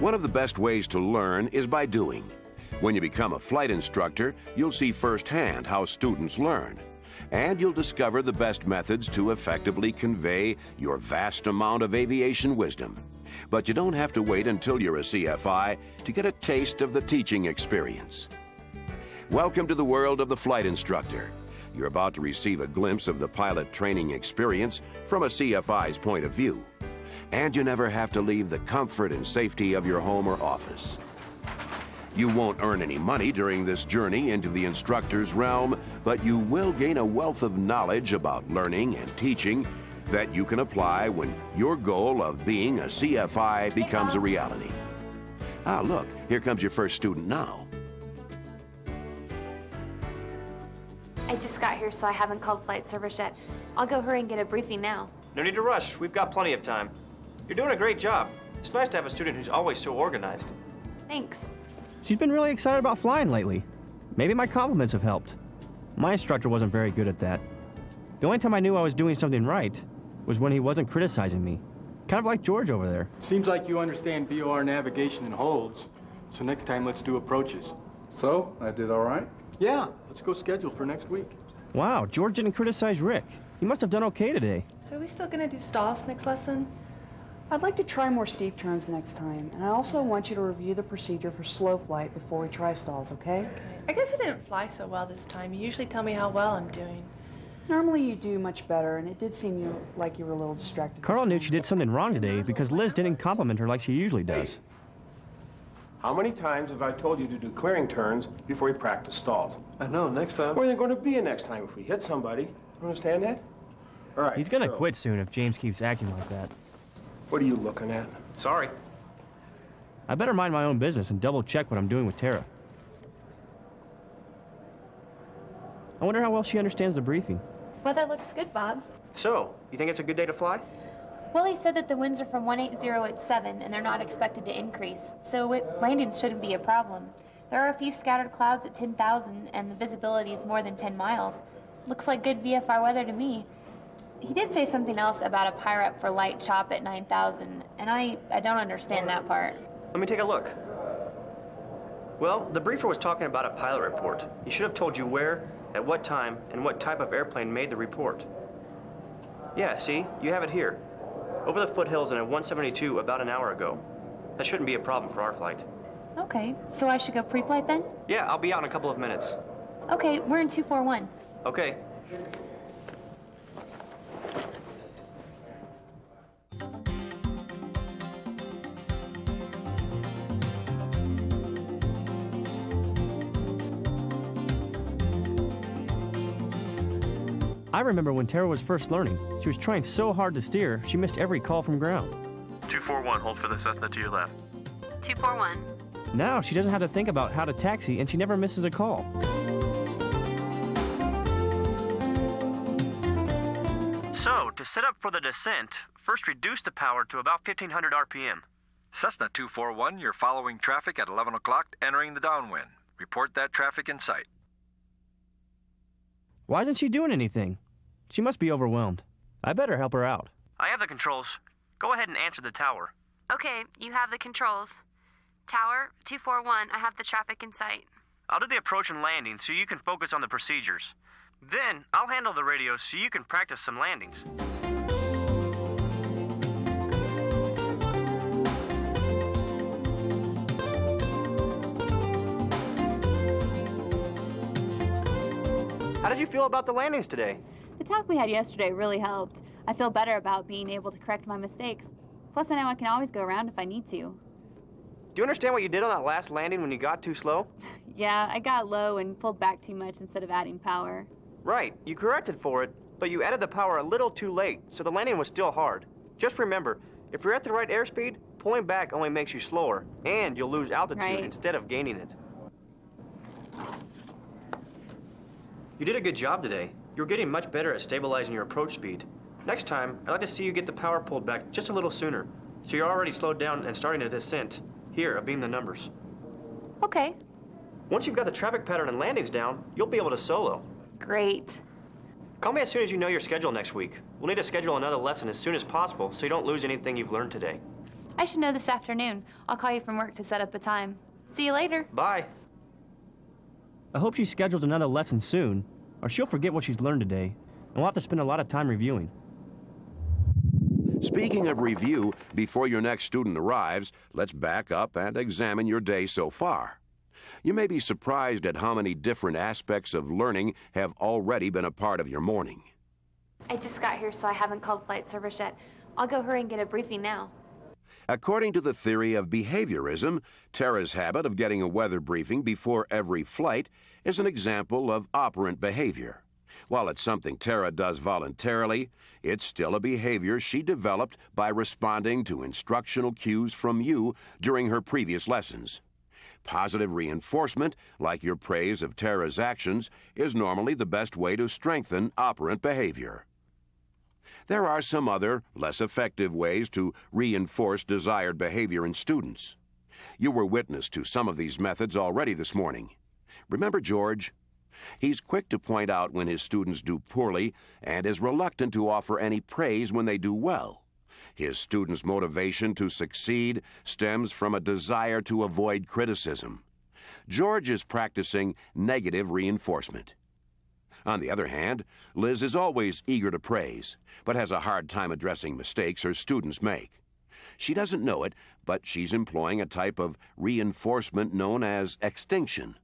One of the best ways to learn is by doing. When you become a flight instructor, you'll see firsthand how students learn, and you'll discover the best methods to effectively convey your vast amount of aviation wisdom. But you don't have to wait until you're a CFI to get a taste of the teaching experience. Welcome to the world of the flight instructor. You're about to receive a glimpse of the pilot training experience from a CFI's point of view. And you never have to leave the comfort and safety of your home or office. You won't earn any money during this journey into the instructor's realm, but you will gain a wealth of knowledge about learning and teaching that you can apply when your goal of being a CFI becomes a reality. Ah, look, here comes your first student now. I just got here, so I haven't called flight service yet. I'll go hurry and get a briefing now. No need to rush. We've got plenty of time. You're doing a great job. It's nice to have a student who's always so organized. Thanks. She's been really excited about flying lately. Maybe my compliments have helped. My instructor wasn't very good at that. The only time I knew I was doing something right was when he wasn't criticizing me. Kind of like George over there. Seems like you understand VOR navigation and holds. So next time, let's do approaches. So, I did all right? Yeah, let's go schedule for next week. Wow, George didn't criticize Rick. He must have done okay today. So are we still gonna do stalls next lesson? I'd like to try more steep turns next time, and I also want you to review the procedure for slow flight before we try stalls, okay? I guess I didn't fly so well this time. You usually tell me how well I'm doing. Normally you do much better, and it did seem like you were a little distracted. Carl knew she did something wrong today because Liz didn't compliment her like she usually does. How many times have I told you to do clearing turns before you practice stalls? I know, next time. Where are there going to be a next time if we hit somebody? Understand that? All right. He's gonna so, quit soon if James keeps acting like that. What are you looking at? Sorry. I better mind my own business and double check what I'm doing with Tara. I wonder how well she understands the briefing. Weather looks good, Bob. So, you think it's a good day to fly? Well, he said that the winds are from 180 at 7, and they're not expected to increase, so landings shouldn't be a problem. There are a few scattered clouds at 10,000, and the visibility is more than 10 miles. Looks like good VFR weather to me. He did say something else about a pirate for light chop at 9,000, and I don't understand that part. Let me take a look. Well, the briefer was talking about a pilot report. He should have told you where, at what time, and what type of airplane made the report. Yeah, see? You have it here. Over the foothills in a 172 about an hour ago. That shouldn't be a problem for our flight. Okay, so I should go pre-flight then? Yeah, I'll be out in a couple of minutes. Okay, we're in 241. Okay. I remember when Tara was first learning. She was trying so hard to steer, she missed every call from ground. 241, hold for the Cessna to your left. 241. Now she doesn't have to think about how to taxi, and she never misses a call. So, to set up for the descent, first reduce the power to about 1500 RPM. Cessna 241, you're following traffic at 11 o'clock, entering the downwind. Report that traffic in sight. Why isn't she doing anything? She must be overwhelmed. I better help her out. I have the controls. Go ahead and answer the tower. Okay, you have the controls. Tower, 241, I have the traffic in sight. I'll do the approach and landing so you can focus on the procedures. Then, I'll handle the radios so you can practice some landings. How did you feel about the landings today? The talk we had yesterday really helped. I feel better about being able to correct my mistakes. Plus, I know I can always go around if I need to. Do you understand what you did on that last landing when you got too slow? Yeah, I got low and pulled back too much instead of adding power. Right, you corrected for it, but you added the power a little too late, so the landing was still hard. Just remember, if you're at the right airspeed, pulling back only makes you slower, and you'll lose altitude instead of gaining it. You did a good job today. You're getting much better at stabilizing your approach speed. Next time, I'd like to see you get the power pulled back just a little sooner, so you're already slowed down and starting a descent. Here, I'll beam the numbers. Okay. Once you've got the traffic pattern and landings down, you'll be able to solo. Great. Call me as soon as you know your schedule next week. We'll need to schedule another lesson as soon as possible so you don't lose anything you've learned today. I should know this afternoon. I'll call you from work to set up a time. See you later. Bye. I hope she schedules another lesson soon, or she'll forget what she's learned today, and we'll have to spend a lot of time reviewing. Speaking of review, before your next student arrives, let's back up and examine your day so far. You may be surprised at how many different aspects of learning have already been a part of your morning. I just got here, so I haven't called flight service yet. I'll go hurry and get a briefing now. According to the theory of behaviorism, Tara's habit of getting a weather briefing before every flight is an example of operant behavior. While it's something Tara does voluntarily, it's still a behavior she developed by responding to instructional cues from you during her previous lessons. Positive reinforcement, like your praise of Tara's actions, is normally the best way to strengthen operant behavior. There are some other, less effective ways to reinforce desired behavior in students. You were witness to some of these methods already this morning. Remember George? He's quick to point out when his students do poorly and is reluctant to offer any praise when they do well. His students' motivation to succeed stems from a desire to avoid criticism. George is practicing negative reinforcement. On the other hand, Liz is always eager to praise, but has a hard time addressing mistakes her students make. She doesn't know it, but she's employing a type of reinforcement known as extinction.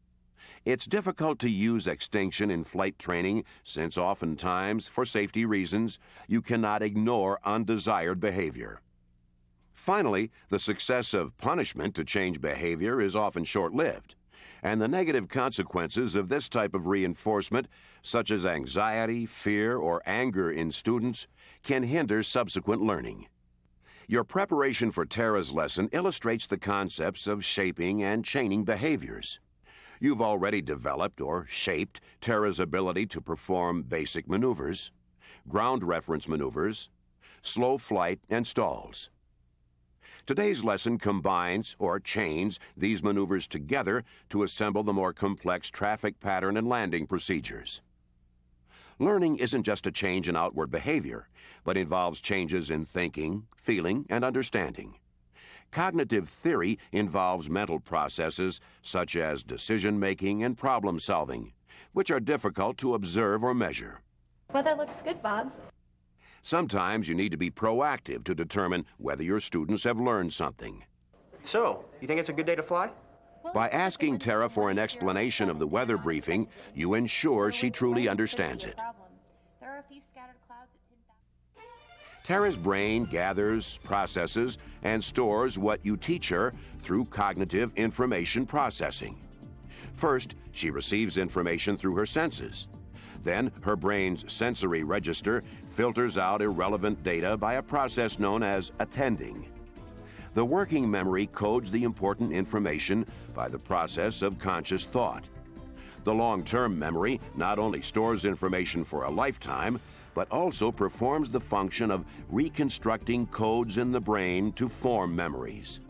It's difficult to use extinction in flight training since oftentimes, for safety reasons, you cannot ignore undesired behavior. Finally, the success of punishment to change behavior is often short-lived, and the negative consequences of this type of reinforcement, such as anxiety, fear, or anger in students, can hinder subsequent learning. Your preparation for Tara's lesson illustrates the concepts of shaping and chaining behaviors. You've already developed or shaped Tara's ability to perform basic maneuvers, ground reference maneuvers, slow flight, and stalls. Today's lesson combines or chains these maneuvers together to assemble the more complex traffic pattern and landing procedures. Learning isn't just a change in outward behavior, but involves changes in thinking, feeling, and understanding. Cognitive theory involves mental processes such as decision-making and problem-solving, which are difficult to observe or measure. Weather looks good, Bob. Sometimes you need to be proactive to determine whether your students have learned something. So, you think it's a good day to fly? By asking Tara for an explanation of the weather briefing, you ensure she truly understands it. There are a few scattered clouds at 10,000. Tara's brain gathers, processes, and stores what you teach her through cognitive information processing. First, she receives information through her senses. Then, her brain's sensory register filters out irrelevant data by a process known as attending. The working memory codes the important information by the process of conscious thought. The long-term memory not only stores information for a lifetime, but also performs the function of reconstructing codes in the brain to form memories.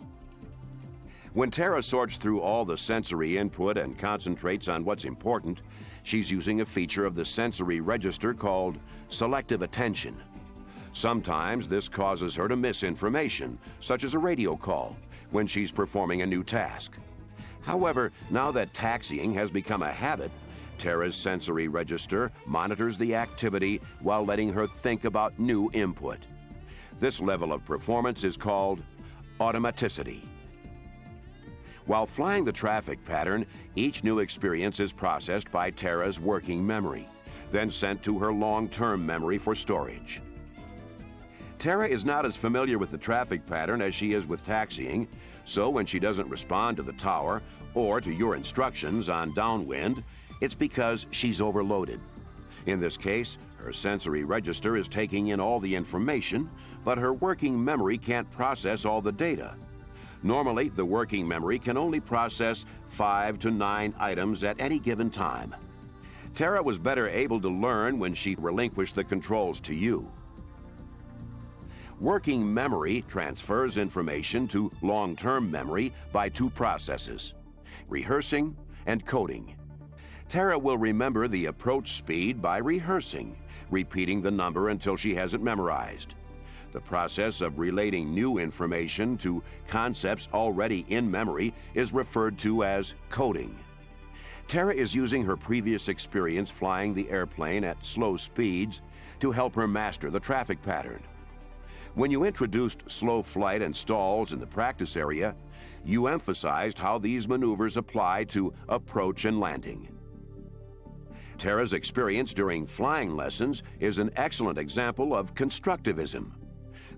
When Tara sorts through all the sensory input and concentrates on what's important, she's using a feature of the sensory register called selective attention. Sometimes this causes her to miss information, such as a radio call, when she's performing a new task. However, now that taxiing has become a habit, Tara's sensory register monitors the activity while letting her think about new input. This level of performance is called automaticity. While flying the traffic pattern, each new experience is processed by Tara's working memory, then sent to her long-term memory for storage. Tara is not as familiar with the traffic pattern as she is with taxiing, so when she doesn't respond to the tower or to your instructions on downwind, it's because she's overloaded. In this case, her sensory register is taking in all the information, but her working memory can't process all the data. Normally, the working memory can only process 5 to 9 items at any given time. Tara was better able to learn when she relinquished the controls to you. Working memory transfers information to long-term memory by two processes: rehearsing and coding. Tara will remember the approach speed by rehearsing, repeating the number until she has it memorized. The process of relating new information to concepts already in memory is referred to as coding. Tara is using her previous experience flying the airplane at slow speeds to help her master the traffic pattern. When you introduced slow flight and stalls in the practice area, you emphasized how these maneuvers apply to approach and landing. Tara's experience during flying lessons is an excellent example of constructivism.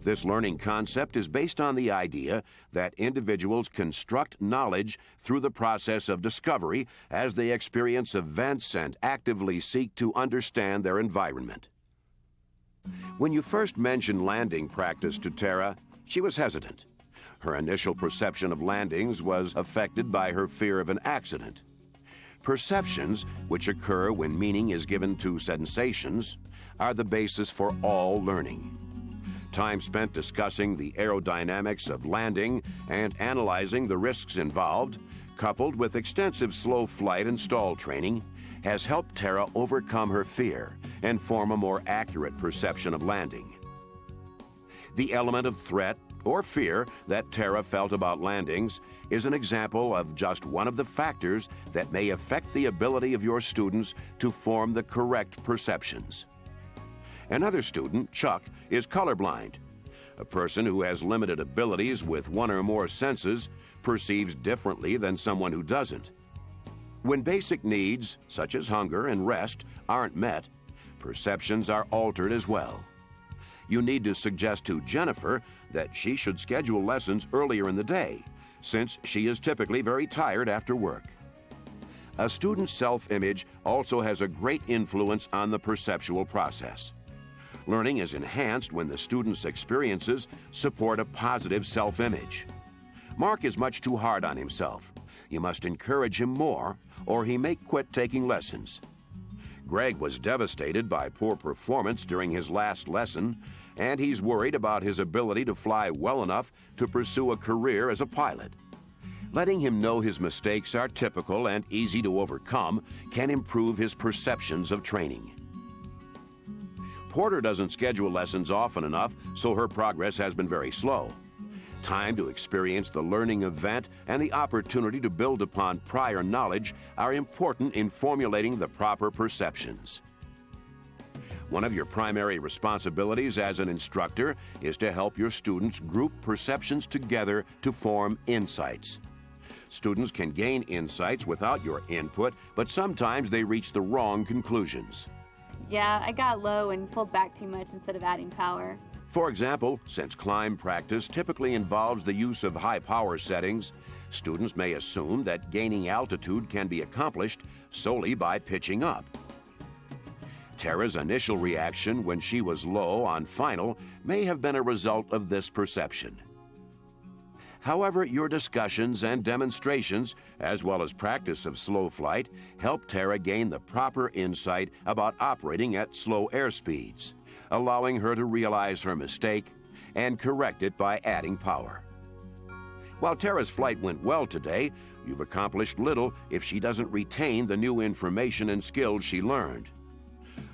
This learning concept is based on the idea that individuals construct knowledge through the process of discovery as they experience events and actively seek to understand their environment. When you first mentioned landing practice to Tara, she was hesitant. Her initial perception of landings was affected by her fear of an accident. Perceptions, which occur when meaning is given to sensations, are the basis for all learning. Time spent discussing the aerodynamics of landing and analyzing the risks involved, coupled with extensive slow flight and stall training, has helped Tara overcome her fear and form a more accurate perception of landing. The element of threat or fear that Tara felt about landings is an example of just one of the factors that may affect the ability of your students to form the correct perceptions. Another student, Chuck, is colorblind. A person who has limited abilities with one or more senses perceives differently than someone who doesn't. When basic needs, such as hunger and rest, aren't met, perceptions are altered as well. You need to suggest to Jennifer that she should schedule lessons earlier in the day, since she is typically very tired after work. A student's self-image also has a great influence on the perceptual process. Learning is enhanced when the student's experiences support a positive self-image. Mark is much too hard on himself. You must encourage him more, or he may quit taking lessons. Greg was devastated by poor performance during his last lesson, and he's worried about his ability to fly well enough to pursue a career as a pilot. Letting him know his mistakes are typical and easy to overcome can improve his perceptions of training. Porter doesn't schedule lessons often enough, so her progress has been very slow. Time to experience the learning event and the opportunity to build upon prior knowledge are important in formulating the proper perceptions. One of your primary responsibilities as an instructor is to help your students group perceptions together to form insights. Students can gain insights without your input, but sometimes they reach the wrong conclusions. Yeah, I got low and pulled back too much instead of adding power. For example, since climb practice typically involves the use of high power settings, students may assume that gaining altitude can be accomplished solely by pitching up. Tara's initial reaction when she was low on final may have been a result of this perception. However, your discussions and demonstrations, as well as practice of slow flight, help Tara gain the proper insight about operating at slow airspeeds, allowing her to realize her mistake and correct it by adding power. While Tara's flight went well today, you've accomplished little if she doesn't retain the new information and skills she learned.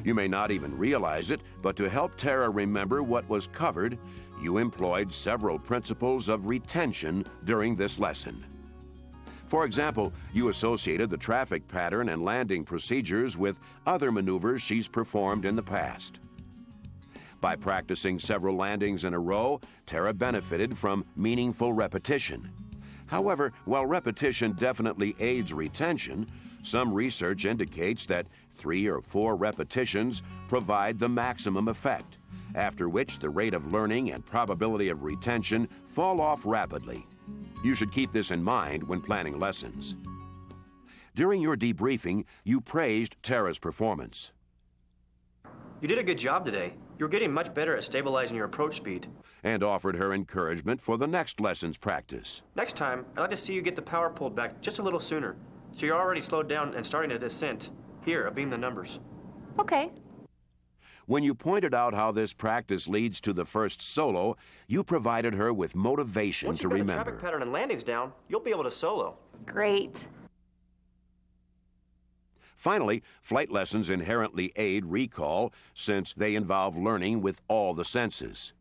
You may not even realize it, but to help Tara remember what was covered, you employed several principles of retention during this lesson. For example, you associated the traffic pattern and landing procedures with other maneuvers she's performed in the past. By practicing several landings in a row, Tara benefited from meaningful repetition. However, while repetition definitely aids retention, some research indicates that 3 or 4 repetitions provide the maximum effect, after which the rate of learning and probability of retention fall off rapidly. You should keep this in mind when planning lessons. During your debriefing, you praised Tara's performance. You did a good job today. You're getting much better at stabilizing your approach speed. And offered her encouragement for the next lesson's practice. Next time, I'd like to see you get the power pulled back just a little sooner, so you're already slowed down and starting a descent. Here, I'll beam the numbers. Okay. When you pointed out how this practice leads to the first solo, you provided her with motivation to remember. Once you get the traffic pattern and landings down, you'll be able to solo. Great. Finally, flight lessons inherently aid recall since they involve learning with all the senses.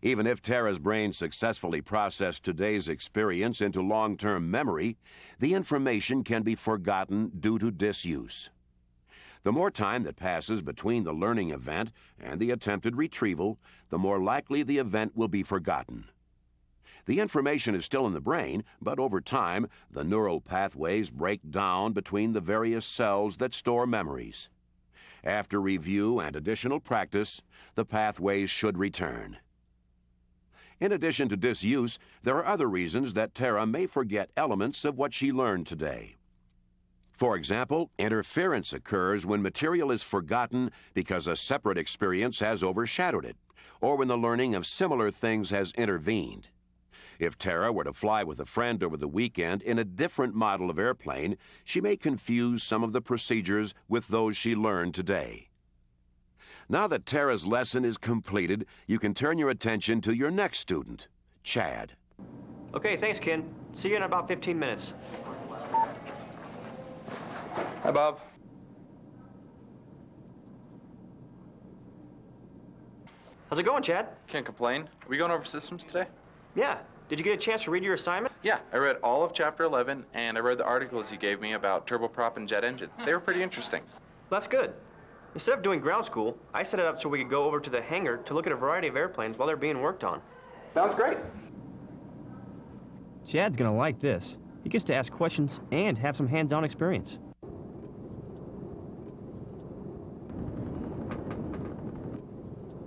Even if Tara's brain successfully processed today's experience into long-term memory, the information can be forgotten due to disuse. The more time that passes between the learning event and the attempted retrieval, the more likely the event will be forgotten. The information is still in the brain, but over time, the neural pathways break down between the various cells that store memories. After review and additional practice, the pathways should return. In addition to disuse, there are other reasons that Tara may forget elements of what she learned today. For example, interference occurs when material is forgotten because a separate experience has overshadowed it, or when the learning of similar things has intervened. If Tara were to fly with a friend over the weekend in a different model of airplane, she may confuse some of the procedures with those she learned today. Now that Tara's lesson is completed, you can turn your attention to your next student, Chad. Okay, thanks, Ken. See you in about 15 minutes. Hi, Bob. How's it going, Chad? Can't complain. Are we going over systems today? Yeah. Did you get a chance to read your assignment? Yeah, I read all of Chapter 11, and I read the articles you gave me about turboprop and jet engines. They were pretty interesting. That's good. Instead of doing ground school, I set it up so we could go over to the hangar to look at a variety of airplanes while they're being worked on. Sounds great. Chad's gonna like this. He gets to ask questions and have some hands-on experience.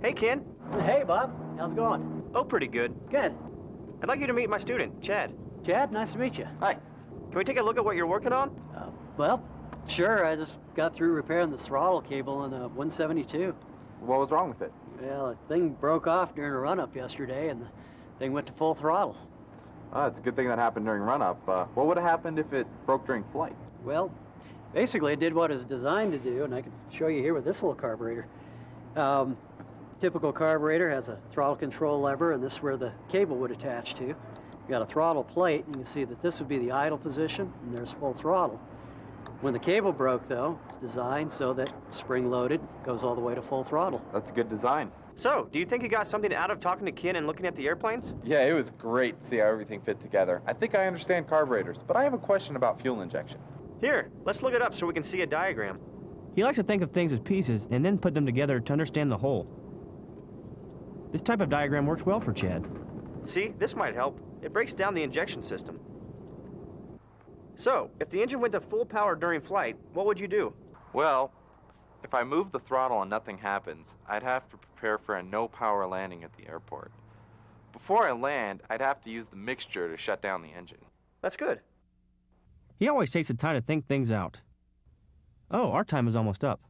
Hey, Ken. Hey, Bob. How's it going? Oh, pretty good. Good. I'd like you to meet my student, Chad. Chad, nice to meet you. Hi. Can we take a look at what you're working on? Well, sure. I just got through repairing the throttle cable in a 172. What was wrong with it? Well, the thing broke off during a run-up yesterday, and the thing went to full throttle. Oh, it's a good thing that happened during run-up. What would have happened if it broke during flight? Well, basically it did what it was designed to do, and I can show you here with this little carburetor. Typical carburetor has a throttle control lever, and this is where the cable would attach to. You got a throttle plate, and you can see that this would be the idle position, and there's full throttle. When the cable broke, though, it's designed so that spring-loaded goes all the way to full throttle. That's a good design. So, do you think you got something out of talking to Ken and looking at the airplanes? Yeah, it was great to see how everything fit together. I think I understand carburetors, but I have a question about fuel injection. Here, let's look it up so we can see a diagram. He likes to think of things as pieces and then put them together to understand the whole. This type of diagram works well for Chad. See, this might help. It breaks down the injection system. So, if the engine went to full power during flight, what would you do? Well, if I move the throttle and nothing happens, I'd have to prepare for a no-power landing at the airport. Before I land, I'd have to use the mixture to shut down the engine. That's good. He always takes the time to think things out. Oh, our time is almost up.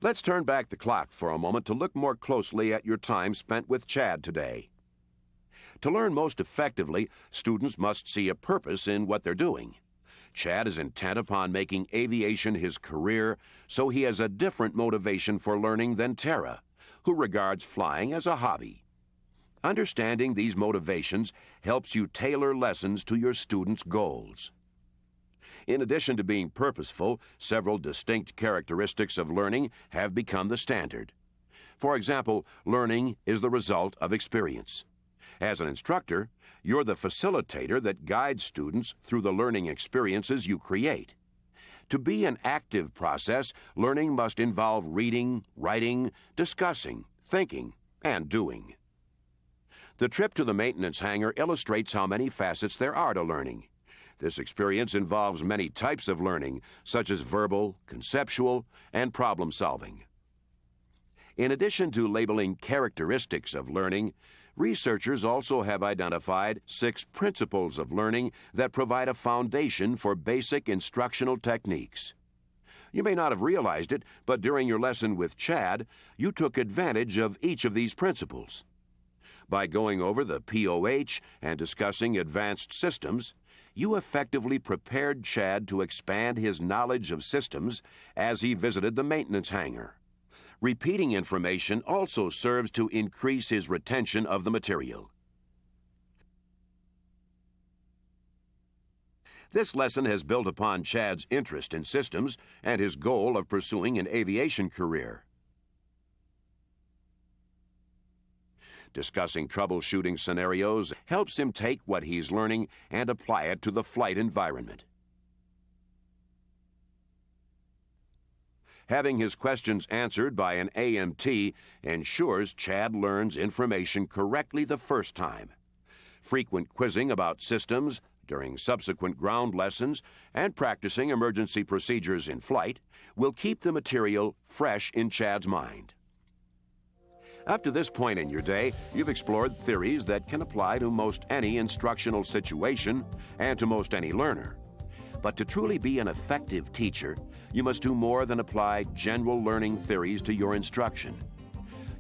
Let's turn back the clock for a moment to look more closely at your time spent with Chad today. To learn most effectively, students must see a purpose in what they're doing. Chad is intent upon making aviation his career, so he has a different motivation for learning than Tara, who regards flying as a hobby. Understanding these motivations helps you tailor lessons to your students' goals. In addition to being purposeful, several distinct characteristics of learning have become the standard. For example, learning is the result of experience. As an instructor, you're the facilitator that guides students through the learning experiences you create. To be an active process, learning must involve reading, writing, discussing, thinking, and doing. The trip to the maintenance hangar illustrates how many facets there are to learning. This experience involves many types of learning, such as verbal, conceptual, and problem-solving. In addition to labeling characteristics of learning, researchers also have identified 6 principles of learning that provide a foundation for basic instructional techniques. You may not have realized it, but during your lesson with Chad, you took advantage of each of these principles. By going over the POH and discussing advanced systems, you effectively prepared Chad to expand his knowledge of systems as he visited the maintenance hangar. Repeating information also serves to increase his retention of the material. This lesson has built upon Chad's interest in systems and his goal of pursuing an aviation career. Discussing troubleshooting scenarios helps him take what he's learning and apply it to the flight environment. Having his questions answered by an AMT ensures Chad learns information correctly the first time. Frequent quizzing about systems during subsequent ground lessons and practicing emergency procedures in flight will keep the material fresh in Chad's mind. Up to this point in your day, you've explored theories that can apply to most any instructional situation and to most any learner. But to truly be an effective teacher, you must do more than apply general learning theories to your instruction.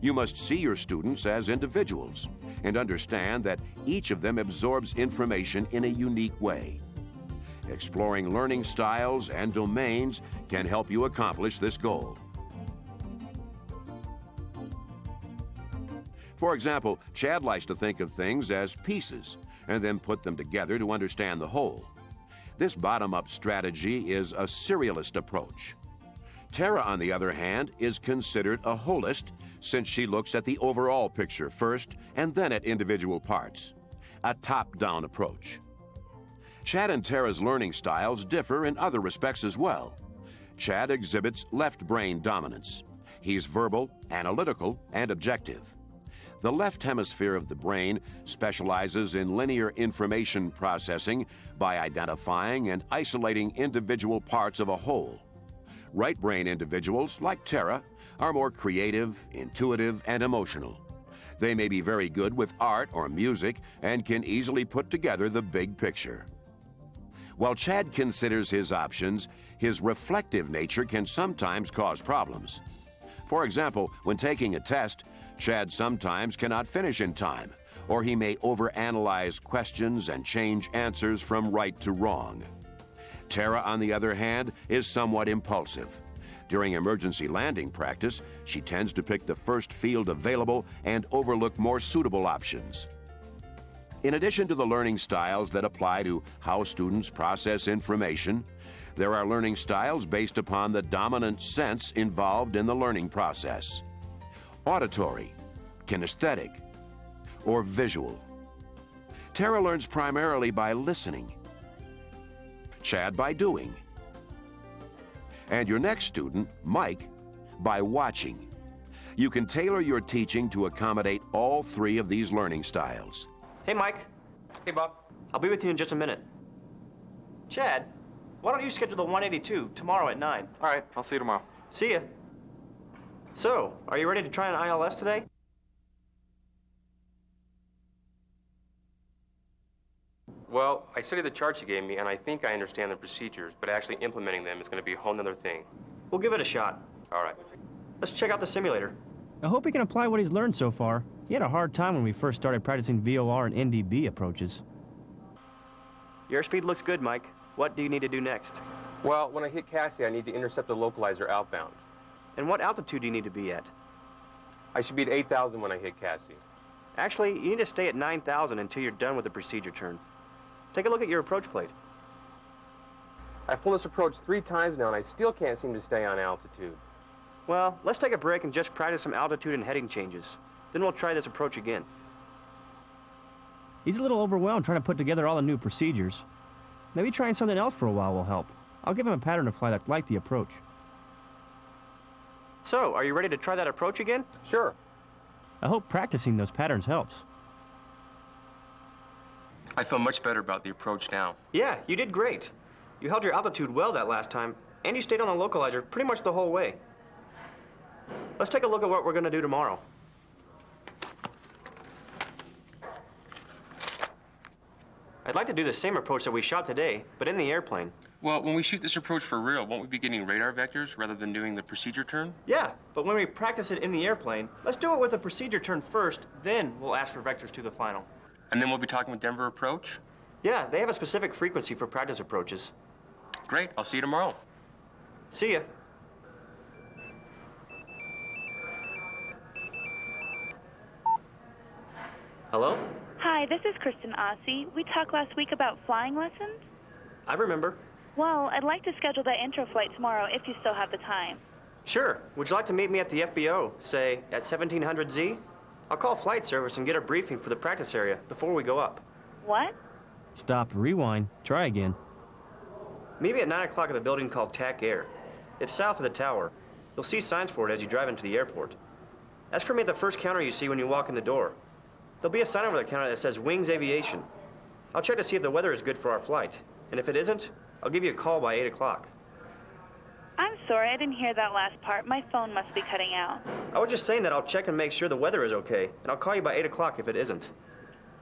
You must see your students as individuals and understand that each of them absorbs information in a unique way. Exploring learning styles and domains can help you accomplish this goal. For example, Chad likes to think of things as pieces and then put them together to understand the whole. This bottom-up strategy is a serialist approach. Tara, on the other hand, is considered a holist since she looks at the overall picture first and then at individual parts, a top-down approach. Chad and Tara's learning styles differ in other respects as well. Chad exhibits left brain dominance. He's verbal, analytical, and objective. The left hemisphere of the brain specializes in linear information processing by identifying and isolating individual parts of a whole. Right brain individuals, like Tara, are more creative, intuitive, and emotional. They may be very good with art or music and can easily put together the big picture. While Chad considers his options, his reflective nature can sometimes cause problems. For example, when taking a test, Chad sometimes cannot finish in time, or he may overanalyze questions and change answers from right to wrong. Tara, on the other hand, is somewhat impulsive. During emergency landing practice, she tends to pick the first field available and overlook more suitable options. In addition to the learning styles that apply to how students process information, there are learning styles based upon the dominant sense involved in the learning process. Auditory, kinesthetic, or visual. Tara learns primarily by listening. Chad by doing. And your next student, Mike, by watching. You can tailor your teaching to accommodate all three of these learning styles. Hey, Mike. Hey, Bob. I'll be with you in just a minute. Chad, why don't you schedule the 182 tomorrow at 9? All right, I'll see you tomorrow. See ya. So, are you ready to try an ILS today? Well, I studied the charts you gave me, and I think I understand the procedures, but actually implementing them is going to be a whole nother thing. We'll give it a shot. All right. Let's check out the simulator. I hope he can apply what he's learned so far. He had a hard time when we first started practicing VOR and NDB approaches. Your airspeed looks good, Mike. What do you need to do next? Well, when I hit Cassie, I need to intercept the localizer outbound. And what altitude do you need to be at? I should be at 8,000 when I hit Cassie. Actually, you need to stay at 9,000 until you're done with the procedure turn. Take a look at your approach plate. I've flown this approach 3 times now, and I still can't seem to stay on altitude. Well, let's take a break and just practice some altitude and heading changes. Then we'll try this approach again. He's a little overwhelmed trying to put together all the new procedures. Maybe trying something else for a while will help. I'll give him a pattern to fly that's like the approach. So, are you ready to try that approach again? Sure. I hope practicing those patterns helps. I feel much better about the approach now. Yeah, you did great. You held your altitude well that last time, and you stayed on the localizer pretty much the whole way. Let's take a look at what we're going to do tomorrow. I'd like to do the same approach that we shot today, but in the airplane. Well, when we shoot this approach for real, won't we be getting radar vectors rather than doing the procedure turn? Yeah, but when we practice it in the airplane, let's do it with the procedure turn first, then we'll ask for vectors to the final. And then we'll be talking with Denver approach? Yeah, they have a specific frequency for practice approaches. Great, I'll see you tomorrow. See ya. Hello? Hi, this is Kristen Ossie. We talked last week about flying lessons. I remember. Well, I'd like to schedule that intro flight tomorrow if you still have the time. Sure. Would you like to meet me at the FBO, say, at 1700Z? I'll call flight service and get a briefing for the practice area before we go up. What? Stop, rewind, try again. Meet me at 9 o'clock at the building called TAC Air. It's south of the tower. You'll see signs for it as you drive into the airport. Ask for me at the first counter you see when you walk in the door. There'll be a sign over the counter that says Wings Aviation. I'll check to see if the weather is good for our flight. And if it isn't, I'll give you a call by 8 o'clock. I'm sorry, I didn't hear that last part. My phone must be cutting out. I was just saying that I'll check and make sure the weather is okay, and I'll call you by 8 o'clock if it isn't.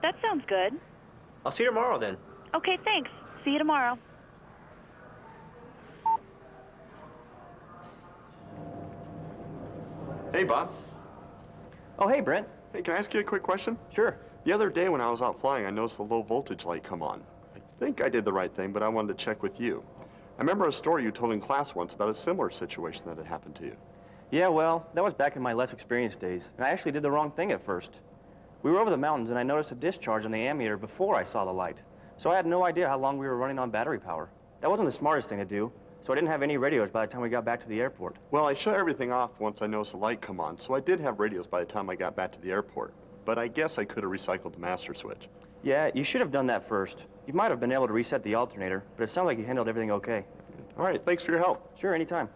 That sounds good. I'll see you tomorrow then. Okay, thanks. See you tomorrow. Hey, Bob. Oh, hey, Brent. Hey, can I ask you a quick question? Sure. The other day when I was out flying, I noticed the low voltage light come on. I think I did the right thing, but I wanted to check with you. I remember a story you told in class once about a similar situation that had happened to you. Yeah, well, that was back in my less experienced days, and I actually did the wrong thing at first. We were over the mountains, and I noticed a discharge on the ammeter before I saw the light. So I had no idea how long we were running on battery power. That wasn't the smartest thing to do, so I didn't have any radios by the time we got back to the airport. Well, I shut everything off once I noticed the light come on, so I did have radios by the time I got back to the airport. But I guess I could have recycled the master switch. Yeah, you should have done that first. You might have been able to reset the alternator, but it sounded like you handled everything okay. All right, thanks for your help. Sure, anytime.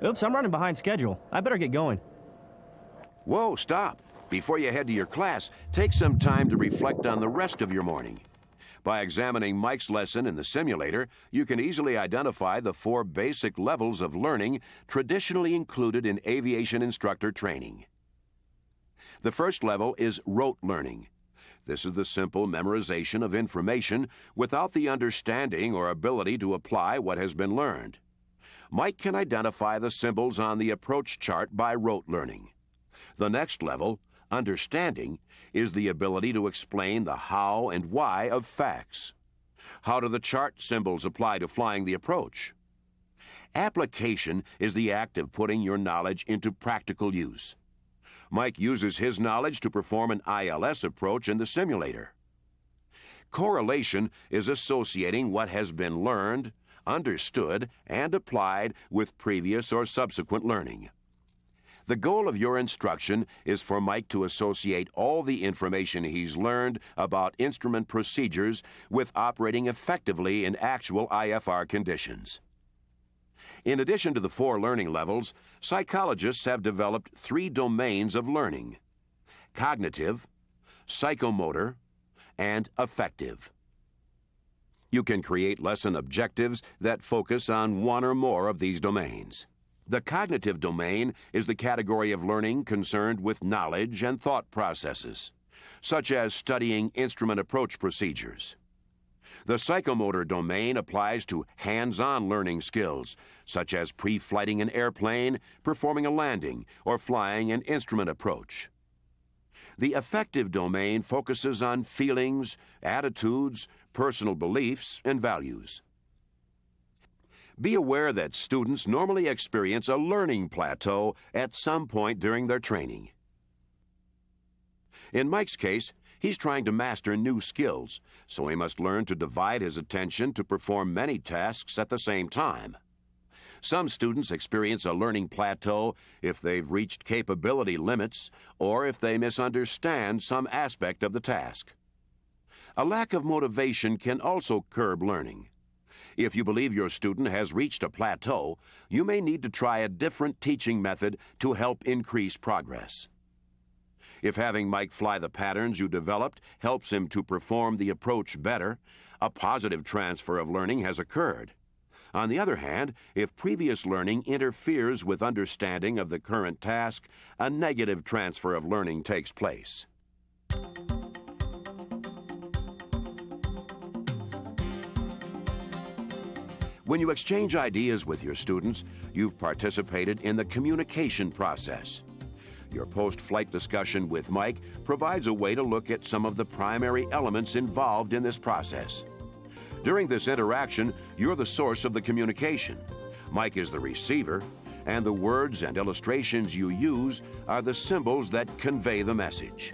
Oops, I'm running behind schedule. I better get going. Whoa, stop. Before you head to your class, take some time to reflect on the rest of your morning. By examining Mike's lesson in the simulator, you can easily identify the 4 basic levels of learning traditionally included in aviation instructor training. The first level is rote learning. This is the simple memorization of information without the understanding or ability to apply what has been learned. Mike can identify the symbols on the approach chart by rote learning. The next level, understanding, is the ability to explain the how and why of facts. How do the chart symbols apply to flying the approach? Application is the act of putting your knowledge into practical use. Mike uses his knowledge to perform an ILS approach in the simulator. Correlation is associating what has been learned, understood, and applied with previous or subsequent learning. The goal of your instruction is for Mike to associate all the information he's learned about instrument procedures with operating effectively in actual IFR conditions. In addition to the 4 learning levels, psychologists have developed 3 domains of learning: cognitive, psychomotor, and affective. You can create lesson objectives that focus on one or more of these domains. The cognitive domain is the category of learning concerned with knowledge and thought processes, such as studying instrument approach procedures. The psychomotor domain applies to hands-on learning skills, such as pre-flighting an airplane, performing a landing, or flying an instrument approach. The affective domain focuses on feelings, attitudes, personal beliefs, and values. Be aware that students normally experience a learning plateau at some point during their training. In Mike's case, he's trying to master new skills, so he must learn to divide his attention to perform many tasks at the same time. Some students experience a learning plateau if they've reached capability limits or if they misunderstand some aspect of the task. A lack of motivation can also curb learning. If you believe your student has reached a plateau, you may need to try a different teaching method to help increase progress. If having Mike fly the patterns you developed helps him to perform the approach better, a positive transfer of learning has occurred. On the other hand, if previous learning interferes with understanding of the current task, a negative transfer of learning takes place. When you exchange ideas with your students, you've participated in the communication process. Your post-flight discussion with Mike provides a way to look at some of the primary elements involved in this process. During this interaction, you're the source of the communication. Mike is the receiver, and the words and illustrations you use are the symbols that convey the message.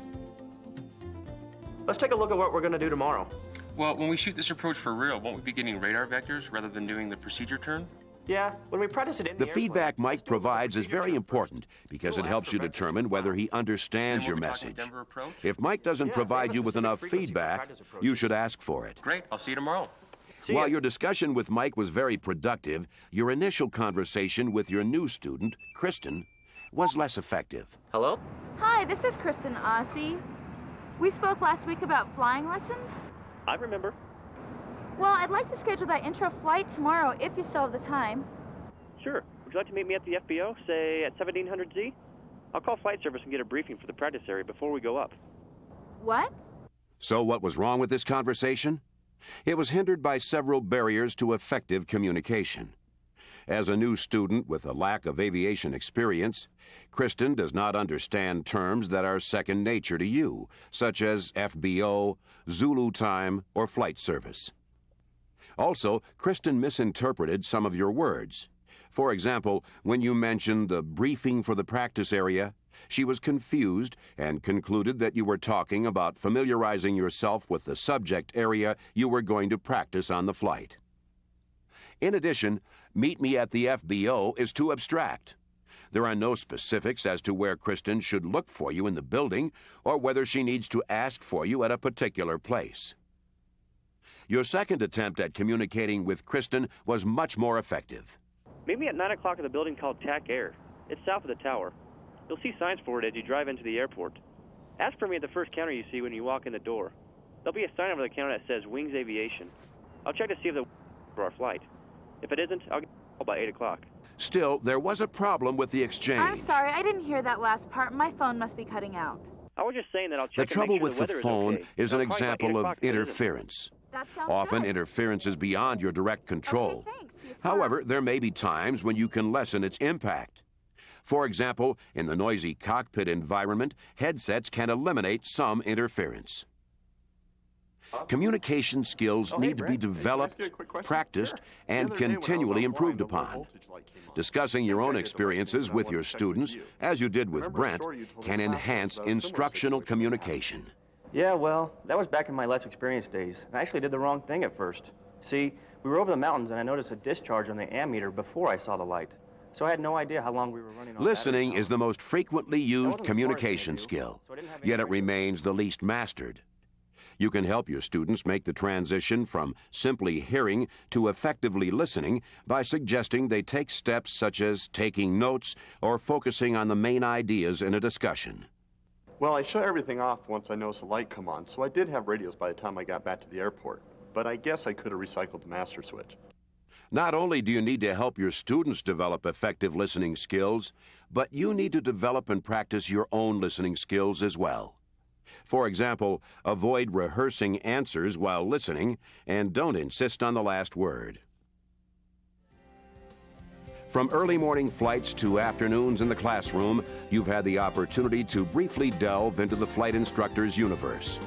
Let's take a look at what we're going to do tomorrow. Well, when we shoot this approach for real, won't we be getting radar vectors rather than doing the procedure turn? Yeah, when we practice it in The feedback Mike provides is very important because it helps you determine whether he understands your message. If Mike doesn't provide you with enough feedback, you should ask for it. Great, I'll see you tomorrow. While your discussion with Mike was very productive, your initial conversation with your new student, Kristen, was less effective. Hello? Hi, this is Kristen Ossie. We spoke last week about flying lessons. I remember. Well, I'd like to schedule that intro flight tomorrow if you still have the time. Sure. Would you like to meet me at the FBO, say at 1700Z? I'll call flight service and get a briefing for the practice area before we go up. What? So what was wrong with this conversation? It was hindered by several barriers to effective communication. As a new student with a lack of aviation experience, Kristen does not understand terms that are second nature to you, such as FBO, Zulu time, or flight service. Also, Kristen misinterpreted some of your words. For example, when you mentioned the briefing for the practice area, she was confused and concluded that you were talking about familiarizing yourself with the subject area you were going to practice on the flight. In addition, meet me at the FBO is too abstract. There are no specifics as to where Kristen should look for you in the building or whether she needs to ask for you at a particular place. Your second attempt at communicating with Kristen was much more effective. Meet me at 9 o'clock at the building called TAC Air. It's south of the tower. You'll see signs for it as you drive into the airport. Ask for me at the first counter you see when you walk in the door. There'll be a sign over the counter that says Wings Aviation. I'll check to see if the for our flight. If it isn't, I'll get a call by 8 o'clock. Still, there was a problem with the exchange. I'm sorry, I didn't hear that last part. My phone must be cutting out. I was just saying that I'll check The and trouble make sure with the the weather phone okay. is I'll an call you by 8 example o'clock of if it isn't. interference. That sounds Often, good. interference is beyond your direct control. Okay, thanks. See you tomorrow. However, there may be times when you can lessen its impact. For example, in the noisy cockpit environment, headsets can eliminate some interference. Communication skills need to be developed, practiced, and continually improved upon. Discussing your own experiences with your students, as you did with Brent, can enhance instructional communication. Yeah, well, that was back in my less experienced days. I actually did the wrong thing at first. See, we were over the mountains and I noticed a discharge on the ammeter before I saw the light. So I had no idea how long we were running on. Listening is the most frequently used communication skill, yet it remains the least mastered. You can help your students make the transition from simply hearing to effectively listening by suggesting they take steps such as taking notes or focusing on the main ideas in a discussion. Well, I shut everything off once I noticed the light come on, so I did have radios by the time I got back to the airport. But I guess I could have recycled the master switch. Not only do you need to help your students develop effective listening skills, but you need to develop and practice your own listening skills as well. For example, avoid rehearsing answers while listening and don't insist on the last word. From early morning flights to afternoons in the classroom, you've had the opportunity to briefly delve into the flight instructor's universe.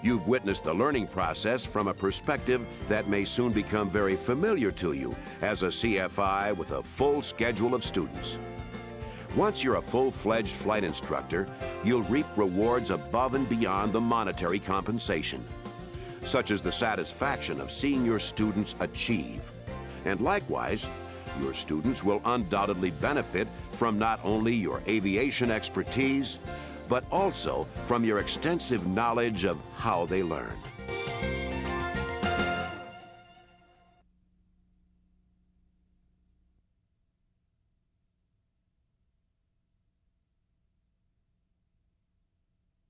You've witnessed the learning process from a perspective that may soon become very familiar to you as a CFI with a full schedule of students. Once you're a full-fledged flight instructor, you'll reap rewards above and beyond the monetary compensation, such as the satisfaction of seeing your students achieve. And likewise, your students will undoubtedly benefit from not only your aviation expertise, but also from your extensive knowledge of how they learn.